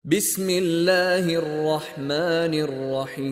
بسم الله الرحمن الرحيم.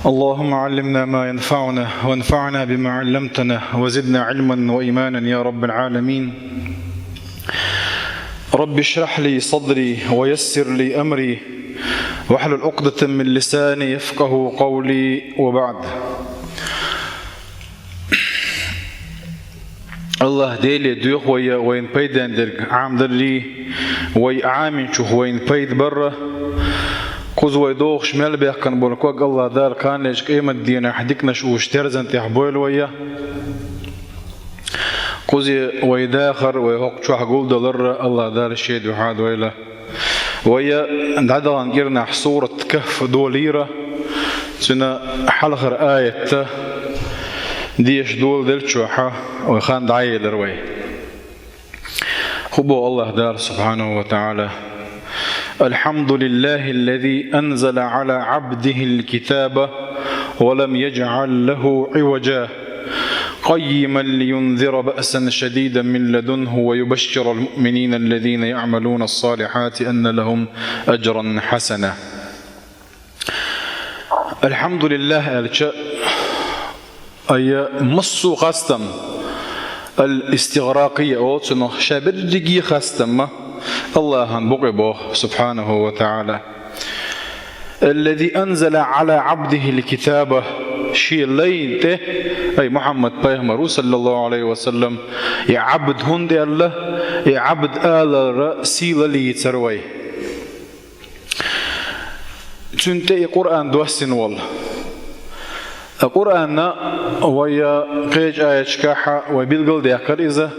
اللهم علمنا ما ينفعنا وانفعنا بما علمتنا وزدنا علما وإيمانا يا رب العالمين. رب اشرح لي صدري ويسر لي أمري واحلل عقدة من لساني يفقه قولي وبعد. الله ديلي دوخ وين بيدان درق عام درلي وي عامين شوخ وين بيد برا قوز ويدوخ شمال بيحكن بولكوك الله دار كان ليش قيمة دينا حديكنا شوش ترزن تحبويل ويا قوز ويداخر ويهوق شوح قول دولر الله دار الشيد وحاد ويلا ويا عندها نقرنا صورة كهف دوليرة سنة حلخر آية ديش دول دلشوحة وخان دعي لروي خبو الله دار سبحانه وتعالى. الحمد لله الذي أنزل على عبده الكتاب ولم يجعل له عوجا قيما لينذر بأسا شديدا من لدنه ويبشر المؤمنين الذين يعملون الصالحات أن لهم أجرا حسنا. الحمد لله أي مصو خاستم الاستغراقية أو تنو شابرجي خاستم الله بقبه سبحانه وتعالى. الذي أنزل على عبده الكتاب شيء لينته أي محمد بيغمر صلى الله عليه وسلم يا عبد هند الله يا عبد آل رأسي لي تروي تنتهي قرآن دوسن والله القرآن ويا قيج آية شكاحة وبيلقل ديكر إذا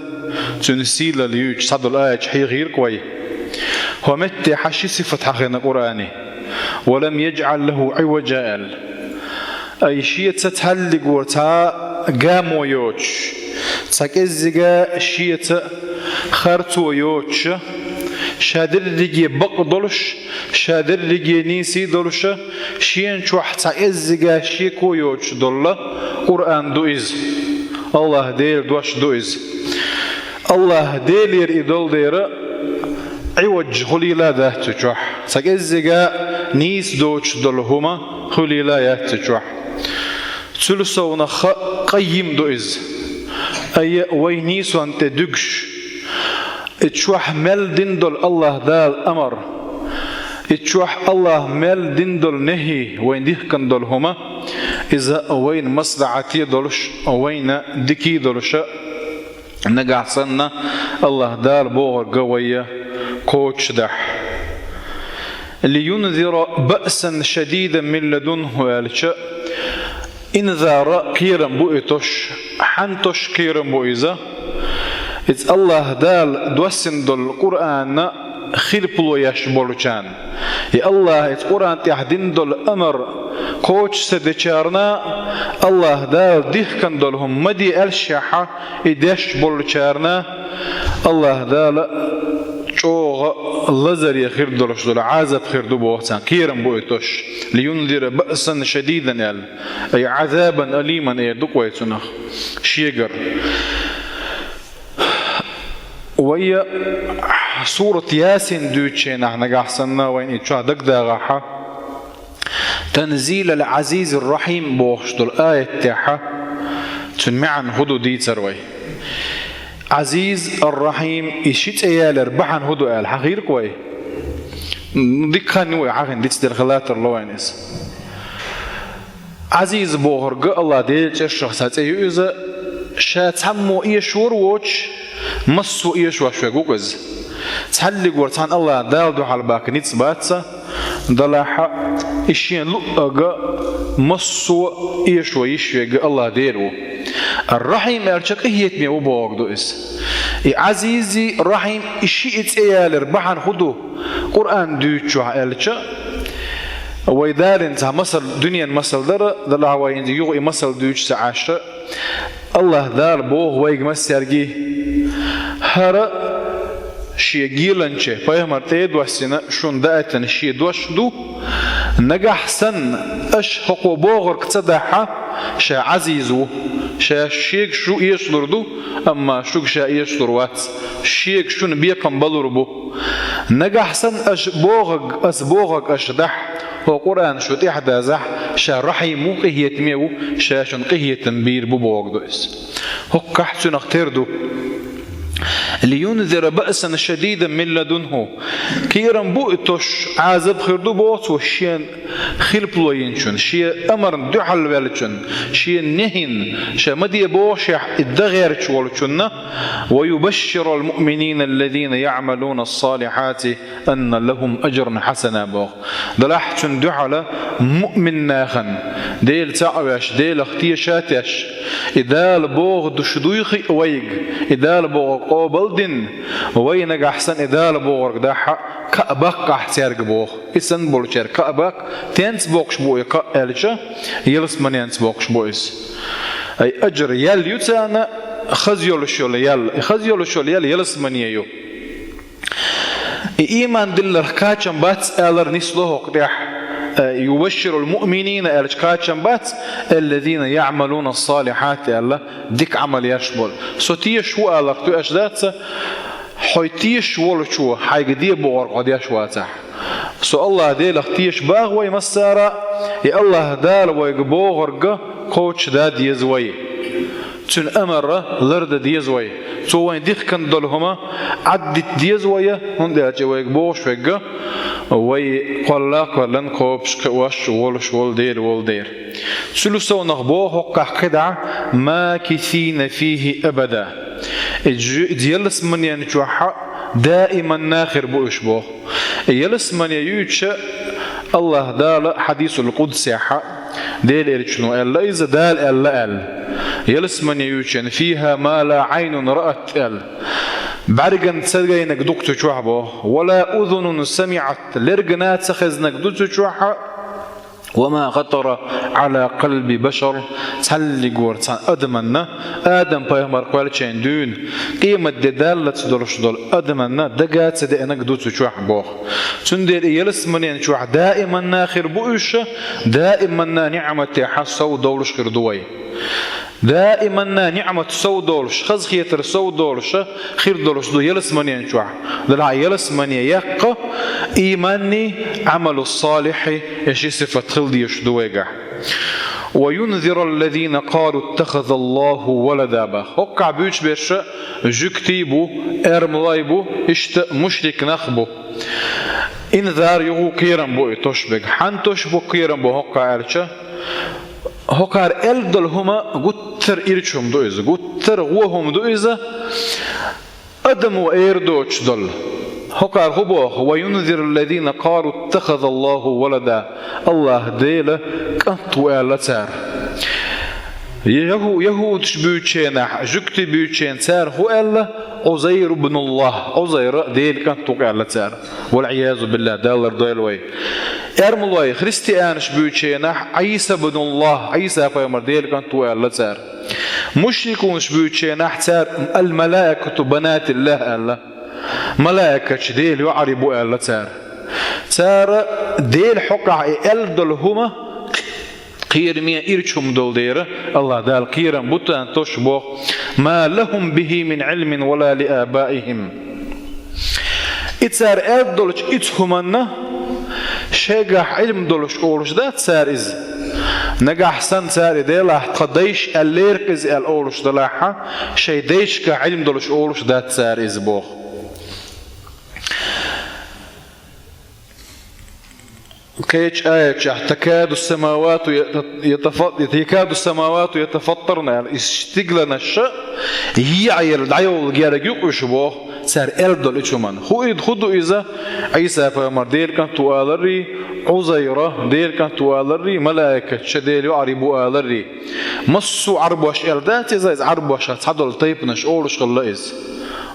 تنسيل اليوج صد الآية حي غير كوي ومت حشي صفة حقنا قرآني ولم يجعل له عوجا أي شيء تتهلق ورتا قام ويوج تكزجا شيء خرط ويوج شادر رجي بق دلش شادر رجي نيسي دلش شين شو حتى إزجا شيكو يوش دلله قرآن دوئز الله دير دوش دوئز الله دير إدل دير عوج خليلا ده تجوح سكزجا نيس دوش دلهما خليلا يتجوح ثلثون قيم دوئز أي وينيس أنت دقش اتشوح مل دندل الله دال أمر اتشوح الله مل دندل نهي وين ديه كندل هما إذا وين مصدعتي دلش وين دكي دلش نقع صنا الله دال بوغر قوية كوتش دح لينذر بأسا شديدا من لدنه والش إنذار كيرم بؤتش حنتش كيرم بؤيزا إذ الله دال دوسن دل القرآن خيربلو يشبولشان يا الله إذ قرآن تحدين دل أمر كوتش سدشارنا الله دال ديه كان دلهم مدي الشحة إدش بولشارنا الله دال شوغ لزر يخير دلش دل عازب خير دبوهتان كيرم بويتوش لينذر بأسا شديدا أي عذابا أليما أي دقويتنا شيقر ويا سورة ياسين دوتشين احنا قحصنا وين اتشاه دقداغاحة تنزيل العزيز الرحيم بوخشت الآية تاحة تنمعن هدو دي تروي عزيز الرحيم اشيت ايال اربحن هدو ايال حقير كوي ديك خانوي حقين ديت دلخلات اللوانيس عزيز بوخرق الله ديت الشخصات ايوزا شاتمو ايشور ووش مصو إيش وشوي جوجز تحلق ورتان الله دالدو على باك نيتس باتسا دلاحة إشين لقى مصو إيش ويشوي الله ديرو الرحيم أرشك هي تمي وبوق دوئس عزيزي الرحيم إشيت إيال ربحان خدو قرآن دوتشو ألشا ويدار انت مصل دنيا مصل دلا وين يغي مصل دوتش سعاشة الله دار بوه ويج مسيرجي هرا شيء جيلنشة فيهم تيد وسنا شون دائتن شيء دوش دو نجح سن أش حقو بوغر كتدحة شا عزيزو شيك شو يشلردو أما شو شا يشلروات شيك شو نبيقم بلربو نجحسن أسبوغك أشدح هو قرآن شو تحدى زح شا رحيمو قهية ميو شا شن قهية تنبير ببوغ دوئس هو كحسن اختردو لينذر بأسا شديدا من لدنه كيرم بؤتش عازب خردو بوت وشين خلبلوينشن شي أمر دحل والشن شي نهين شا مدي بوشح الدغيرش والشن ويبشر المؤمنين الذين يعملون الصالحات أن لهم أجر حسنا بوغ دلحشن دحل مؤمن ناخن ديل تعوش ديل اختيشاتش إذا البوغ دشدويخي ويق إذا البوغ قابلدن وين أحسن إذا البوغ دحا كأبق أحتيارك بوغ إسن بولشير كأبق تنس بوغش بوغ كألشا يلس من ينس بوغش بوغس أي أجر يل يتانا خزيول شول يل يلس من يو إيمان دل ركاتشن بات ألر نسلوه قدح يبشر المؤمنين الكاتشن بات الذين يعملون الصالحات الله ديك عمل يشبل سوتيش هو ألر تو أشدات حيتيش ولشوا حيقدي بور قد يشواتح سو الله ديل اختيش باغ ويمسارا يا الله دال ويقبوغرق قوش داد يزوي تن أمر لرد ديزوي سو وين ديخ كان دولهما عدت ديزوية هندي ويقبوغش فيقا ويقلاق ولن قوبش كواش ولش ولدير سلسو نغبوه قحقدع ماكثين فيه أبدا يلس من ينجوح دائما ناخر بوشبوه يلس من يوتش الله دال حديث القدس يحا ديل إرشنو ألا إذا دال ألا يلس من يوتش فيها ما لا عين رأت برجن تسجينك دكتور شوحبه ولا أذن سمعت لرجنات سخزنك دكتور شوحه وما خطر على قلب بشر تسلق ورتان أدمنا آدم بيهمر قوالشين دون قيمة دالة دولش دول أدمنا دقات سدئنك دوت شوح بوخ تندير يلس منين شوح دائما ناخر بؤش دائما نعمة حسو دولش خير دوي دائما نعمة سو دولش خز خيتر سو دولش خير دولش دو يلس منين شوح دلع يلس منين يق إيماني عمل الصالح يشي صفة خلدي يشدويقع وينذر الذين قالوا اتخذ الله ولدا با وقع بيوش بيش جكتيبو ارملايبو اشت مشرك نخبو انذار يغو قيرن بو تشبك حن تشبو قيرن بو وقع ارشا هقار الدل هما قتر إرشهم دوئز قتر غوهم دوئز أدم وإيردوش دل هقار هبوه وينذر الذين قالوا اتخذ الله ولدا الله ديله كنت وآلتار يهود بيوتشين جكت بيوتشين سار هو ألا عزير بن الله عزير ديل كنت وآلتار والعياذ بالله دالر ديلوي ارملوي خريستيانش بيوتشين عيسى بن الله عيسى فيمر ديل كنت وآلتار مشركونش بيوتشين تار الملائكة بنات الله ألا ملائكة ديل يعربوا ألا تار ديل حقع ألدل هما قيرمية إرشهم دول دير الله دال قيرم بطان تشبه ما لهم به من علم ولا لآبائهم إتسار ألدلش إتهمنا شجح علم دولش أولش ده تسار إز نجح سن سار ديله قديش الليركز الأولش دلاحة شيء ديش كعلم دولش أولش ده تسار إز بوه كيش آية تكاد السماوات يتفطرن استقلنا الشيء هي عيل دعيو الجارج يقشبوه سار ألدل إشمان خدوا إذا عيسى فمر دير كان توالري عزيرة دير كان توالري ملائكة شديل يعربوا آلري مصوا عربوش ألدات إذا عربوش هتحضر الطيب نشأولش خلاص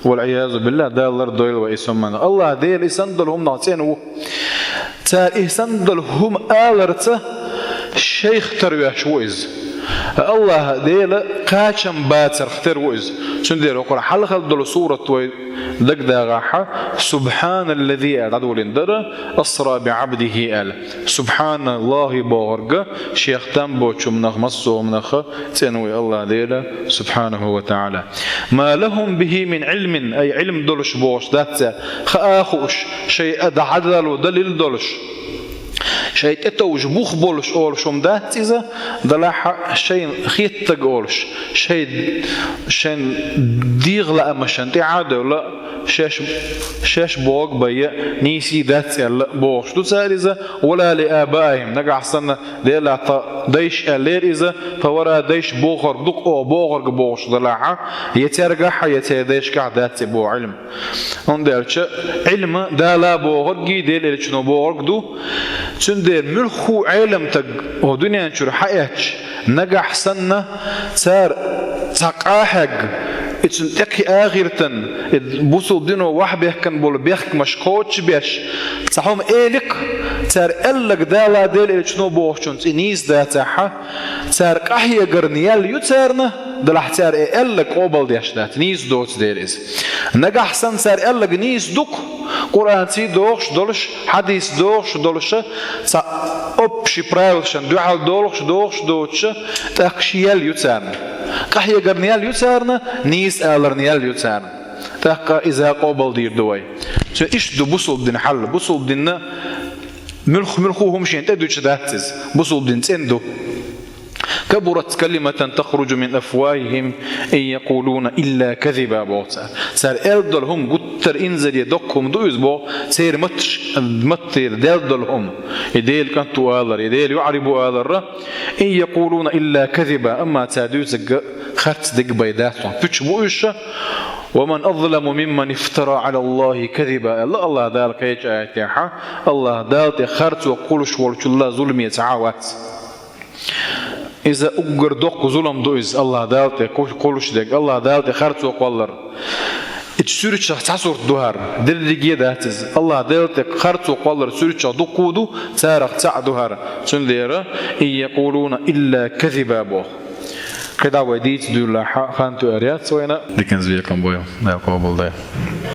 والعياذ بالله دالر دويل وإسمنا الله ديل إسندلهم نعطينه تار إسندلهم آلرته شيخ ترويش وإز الله ديل قاشم باتر اختر وإز سندير وقرأ حلقة دول سورة دق داغاحة سبحان الذي أدعو لندر أسرى بعبده آل سبحان الله بورغ شيخ تنبو شمنخ مصو منخ تنوي الله ديلا سبحانه وتعالى ما لهم به من علم أي علم دولش بوش دات خآخوش شيء أدعدل ودليل دولش شيء تتوج بوخ بولش أولش ومدات إذا دلاحة شيء خيت تقولش شيء ديغ لا مشان تعاد ولا شاش بوق بيا نيسي دات لا بوش دو سال إذا ولا لآبائهم نجع حسنا ديلا ديش الليل إذا فورا ديش بوخر دق أو بوخر بوش دلاحة يترجع يتديش كعدات بو علم عندك علم دالا بوخر جي ديل اللي شنو بوخر دو تندير ملخو علم تج ودنيا نشر حياتش نجح سنة صار تقاحق اتنتقي آخرتن بوصل دينه واحد بيحكن بول بيحك مشكوتش بيش صحهم إلك صار إلك دالا ديل اللي شنو بوشونس إنيس داتها صار كحية قرنيال يتسارنا دلح صار إلك قبل ديش دات نيس دوت ديلز نجح سن صار إلك نيس دوك قرآن سي دوخش دولش حديث دوخش دولش صا أبشي برايلشن دوحال دوخش دوتش تأخشيال يتسارنا كحية قرنيال يتسارنا نيس آلرنيال يتسارنا تأخا إذا قبل دير دوي شو إيش دو بوصل دين حل بوصل دين ملخوهم شين تدوش داتز بوصل دين تندو كبرت كلمة تخرج من أفواههم إن يقولون إلا كذبا بوتا سار إلدلهم قتر إنزل يدقهم دو يزبو سير متر دلدلهم يديل كانتو آذر يديل يعربوا آذر إن يقولون إلا كذبا أما تادوزق خرت دق بيداتهم فتشبو إيشا ومن أظلم ممن افترى على الله كذبا الله دالك يجعيتها الله دالك خرت وقولش والش الله ظلم يتعاوات إذا أجر دق ظلم دوز الله دالته كلش دق الله دالته خرط وقلر تسوري شخص عصر دهار درجية داتز الله دالته خرط وقلر سوري شخص دقودو تارق تعدهار سنديرة إن يقولون إلا كذبا بو كذا وديت دولا خانتو أريات سوينا لكن زيكم بويا لا قابل ده